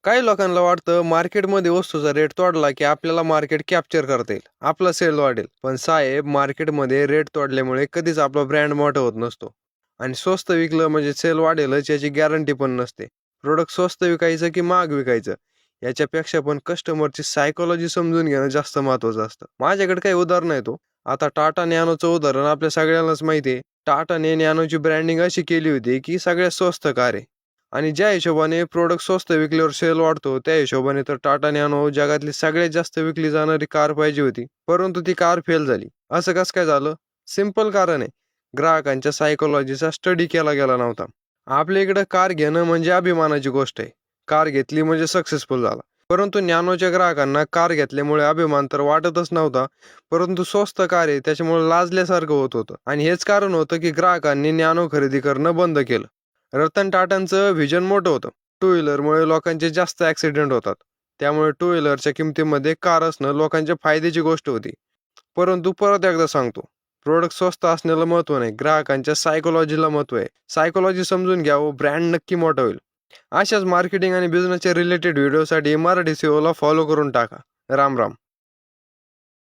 काही लोकांना वाटतं मार्केटमध्ये वस्तूचा रेट तोडला की आपल्याला मार्केट कॅप्चर करता येईल, आपला सेल वाढेल. पण साहेब, मार्केटमध्ये रेट तोडल्यामुळे कधीच आपला ब्रँड मोठा होत नसतो. आणि स्वस्त विकलं म्हणजे सेल वाढेलच याची गॅरंटी पण नसते. प्रोडक्ट स्वस्त विकायचं की महाग विकायचं याच्यापेक्षा पण कस्टमरची सायकोलॉजी समजून घेणं जास्त महत्वाचं असतं. माझ्याकडे काही उदाहरण आहे. आता टाटा नॅनोचं उदाहरण आपल्या सगळ्यांनाच माहिती आहे. टाटाने नॅनोची ब्रँडिंग अशी केली होती की सगळ्यात स्वस्त कार आहे. आणि ज्या हिशोबाने प्रोडक्ट स्वस्त विकल्यावर सेल वाढतो, त्या हिशोबाने तर टाटा नॅनो जगातली सगळ्यात जास्त विकली जाणारी कार पाहिजे होती, परंतु ती कार फेल झाली. असं कसं काय झालं? सिंपल कारण आहे, ग्राहकांच्या सायकोलॉजीचा स्टडी केला गेला नव्हता. आपल्या इकडं कार घेणं म्हणजे अभिमानाची गोष्ट आहे. कार घेतली म्हणजे सक्सेसफुल झाला. परंतु नॅनोच्या ग्राहकांना कार घेतल्यामुळे अभिमान तर वाटतच नव्हता, परंतु स्वस्त कार आहे त्याच्यामुळे लाजल्यासारखं होत होतं. आणि हेच कारण होतं की ग्राहकांनी नॅनो खरेदी करणं बंद केलं. रतन टाटांचं व्हिजन मोठं होतं. टू व्हीलरमुळे लोकांचे जास्त ॲक्सिडेंट होतात. त्यामुळे टू व्हीलरच्या किमतीमध्ये कार असणं लोकांच्या फायद्याची गोष्ट होती. परंतु परत एकदा सांगतो, प्रोडक्ट स्वस्त असण्याला महत्त्व नाही, ग्राहकांच्या सायकोलॉजीला महत्त्व आहे. सायकोलॉजी समजून घ्यावं, ब्रँड नक्की मोठा होईल. अशाच मार्केटिंग आणि बिझनेसच्या रिलेटेड व्हिडिओसाठी मराठी सेवाला फॉलो करून टाका. राम राम.